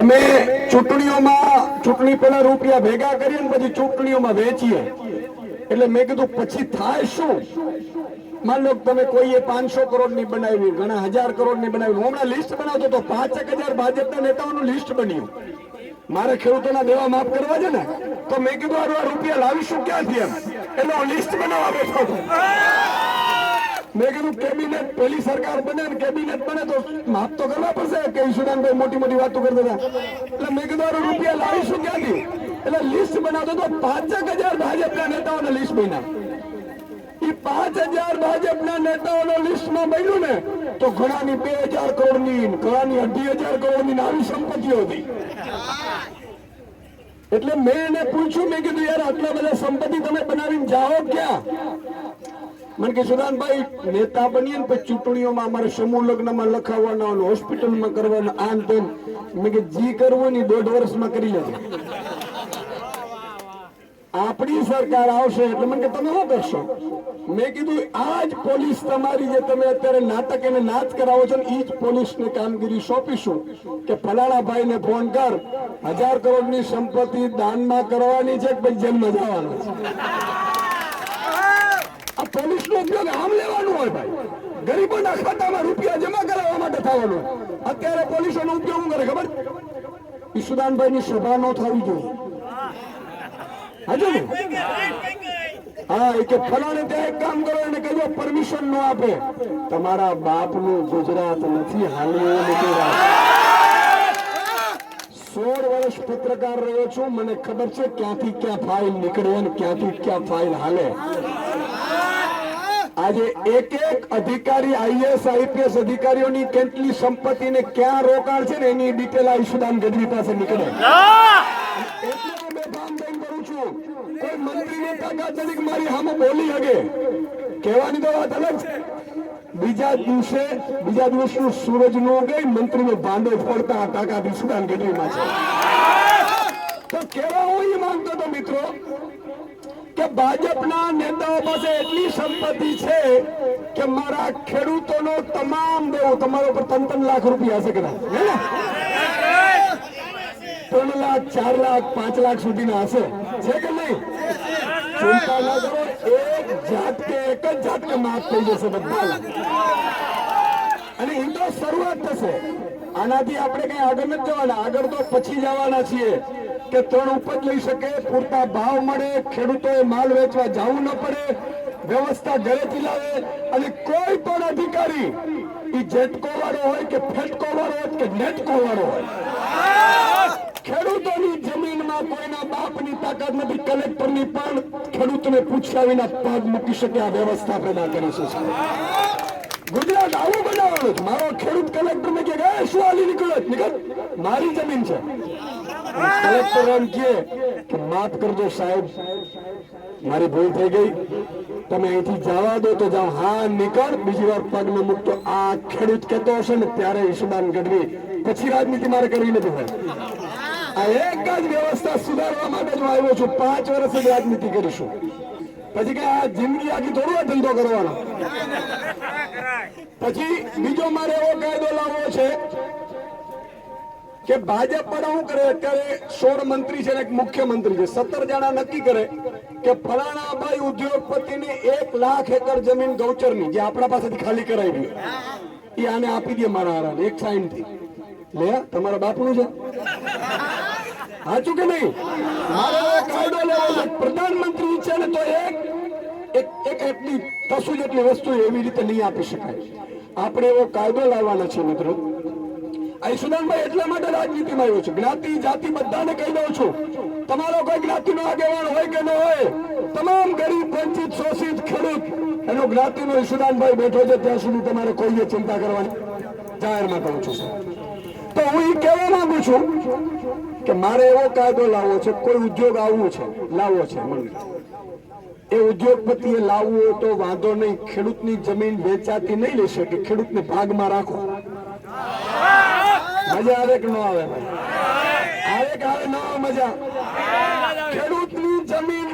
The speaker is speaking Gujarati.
અમે ચૂંટણી પહેલા રૂપિયા ભેગા કરીએ ને પછી ચૂંટણીઓમાં વેચીએ એટલે મેં કીધું પછી થાય શું? માન લો તમે કોઈએ 500 કરોડની બનાવી, ઘણા 1000 કરોડની બનાવી. હમણાં લિસ્ટ બનાવતો તો 5,000 ભાજપના નેતાઓનું લિસ્ટ બન્યું. મારે ખેડૂતોના દેવા માફ કરવા છે ને, તો મેં કીધું આ રૂપિયા લાવીશું ક્યાંથી એમ, એટલે હું લિસ્ટ બનાવવા બેઠો હતો. મેં કીધું કેબિનેટ પેલી સરકાર બને ને કેબિનેટ બને તો માફ તો કરવા પડશે કે ઈશુદાનભાઈ મોટી મોટી વાતો કરતા હતા. એટલે મેં કીધું આ રૂપિયા લાવીશું ક્યાંથી, એટલે લિસ્ટ બનાવતો તો 5,000 ભાજપના નેતાઓના લિસ્ટ બન્યા. એ 5,000 ભાજપના નેતાઓનો લિસ્ટમાં બન્યું ને તો ઘણાની 2,000 કરોડની, ઘણાની 2,500 કરોડની આવી સંપત્તિઓ હતી. એટલે મેં એને પૂછ્યું, મેં કીધું યાર આટલા બધા સંપત્તિ તમે બનાવીને જાઓ ક્યાં? મને કે સુદાનભાઈ નેતા બનીએ ને પછી ચૂંટણીઓમાં અમારે સમૂહ લગ્નમાં લખાવવાના, હોસ્પિટલમાં કરવાના, આમ તેમ. મેં કે જી કરવું ને 1.5 વર્ષમાં કરી લેજો. આપણી સરકાર આવશે એટલે મને કે તમે શું કરશો? મેં કીધું આજ પોલીસ તમારી જે તમે અત્યારે નાટક અને નાચ કરાવો છો ને એ જ પોલીસને કામગીરી સોંપીશું કે ફલાણા ભાઈને ફોન કર, 1000 કરોડની સંપત્તિ દાનમાં કરવાની છે કે પછી જેલમાં જવાનું છે. આ પોલીસ નો ઉપયોગ આમ લેવાનું હોય ભાઈ, ગરીબોના ખાતામાં રૂપિયા જમા કરાવવા માટે થવાનું. અત્યારે પોલીસોનો ઉપયોગ શું કરે ખબર? ઈશુદાનભાઈની સભા ન થવી જોઈએ. હા, એ કે ફલાણે ત્યાં એક કામ કરો એને કહેજો પરમિશન નો આપે. તમારા બાપનું ગુજરાત નથી હાલ્યું. 16 વર્ષ પત્રકાર રહ્યો છું, મને ખબર છે ક્યાંથી ક્યાં ફાઇલ નીકળે અને ક્યાંથી ક્યાં ફાઇલ હાલે. આજે એક અધિકારી, IAS IPS અધિકારીઓની કેટલી સંપત્તિ ને ક્યાં રોકાણ છે ને એની ડિટેલ આ ઈશુદાન ગઢવી પાસે નીકળે. એટલું મેં કામ કરું છું. કોઈ મંત્રીને તાકાત નથી કે મારી સામે બોલી શકે. કહેવાની તો વાત અલગ છે. બીજા દિવસનું સૂરજ નો ગઈ મંત્રીનો ભાંડો ફોડતા તાકાત ઈશુદાન ગઢવીમાં છે. તો કેવા હું એ માંગતો હતો મિત્રો કે ભાજપના નેતાઓ પાસે એટલી સંપત્તિ છે કે મારા ખેડૂતોનો તમામ દેવું, તમારા ઉપર 3 લાખ રૂપિયા હશે કદાચ, 3 લાખ, 4 લાખ, 5 લાખ સુધીના હશે, છે કે નહીં? ચિંતા ના કરો, એક જ ઝાટકે માફ થઈ જશે બધા. અને એ તો શરૂઆત થશે. આનાથી આપણે કઈ આગળ નથી જવાના. આગળ તો પછી જવાના છીએ કે 3 ઉપજ લઈ શકે, પૂરતા ભાવ મળે, ખેડૂતોએ માલ વેચવા જવું ન પડે, વ્યવસ્થા ઘરેથી લાવે. અને કોઈ પણ અધિકારી એ જેટકો વાળો હોય કે ફેટકો વાળો હોય કે નેટકો વાળો હોય, ખેડૂતોની જમીનમાં કોઈના બાપની તાકાત નથી. કલેક્ટરની પણ ખેડૂતને પૂછ્યા વિના પગ મૂકી શકે આ વ્યવસ્થા પેદા કરી છે. ગુજરાત આવું બનાવવાનું છે. મારો ખેડૂત કલેક્ટર ને કે શું હાલી નીકળ, મારી જમીન છે. કલેક્ટર એમ કે માફ કરજો સાહેબ, મારી ભૂલ થઈ ગઈ, તમે અહીંથી જવા દો તો જાઓ. હા નીકળ, બીજી વાર પગ ન મૂકતો. આ ખેડૂત કહેતો હશે ને ત્યારે ઈશુદાન ગઢવી પછી રાજનીતિ મારે કરવી નથી ભાઈ. આ એક જ વ્યવસ્થા સુધારવા માટે જ આવ્યો છું. 5 વર્ષ જ રાજનીતિ કરીશું. પછી કે આ જિંદગી આખી થોડો ધંધો કરવાનો. પછી બીજો મારે એવો કાયદો લાવવો છે કે ભાજપ પણ શું કરે, અત્યારે 16 મંત્રી છે ને એક મુખ્યમંત્રી છે, 17 જણા નક્કી કરે કે ફલાણા ભાઈ ઉદ્યોગપતિને 1 લાખ એકર જમીન ગૌચરની જે આપણા પાસેથી ખાલી કરાવી એ આને આપી દે મારા હારા એક સાઈન થી. લે તમારા બાપનું છે, સાચું કે નહીં? મારે કાયદો લેવો છે. પ્રધાનમંત્રી છે ને તો એક એટલી પશુ જેટલી વસ્તુ એવી રીતે નહીં આપી શકાય. આપણે એવો કાયદો લાવવાનો છે મિત્રો. ઈશુદાનભાઈ એટલા માટે રાજનીતિમાં આવ્યો છું. જ્ઞાતિ જાતિ બધાને કહી દઉં છું, તમારો કોઈ જ્ઞાતિનો આગેવાન હોય કે ન હોય, તમામ ગરીબ, વંચિત, શોષિત ખેડૂત એનો જ્ઞાતિનો ઈશુદાનભાઈ બેઠો છે ત્યાં સુધી તમારે કોઈએ ચિંતા કરવાની જાહેરમાં કહું છું. તો હું એ કહેવા માંગુ છું કે મારે એવો કાયદો લાવવો છે, કોઈ ઉદ્યોગ આવવું છે, લાવવો છે મને. એ ઉદ્યોગપતિએ લાવવું હોય તો વાંધો નહીં, ખેડૂતની જમીન વેચાતી નહીં લઈ શકે, ખેડૂતને ભાગમાં રાખો. મજા આવે કે ન આવે? આવે કે આવે ન મજા? ખેડૂતની જમીન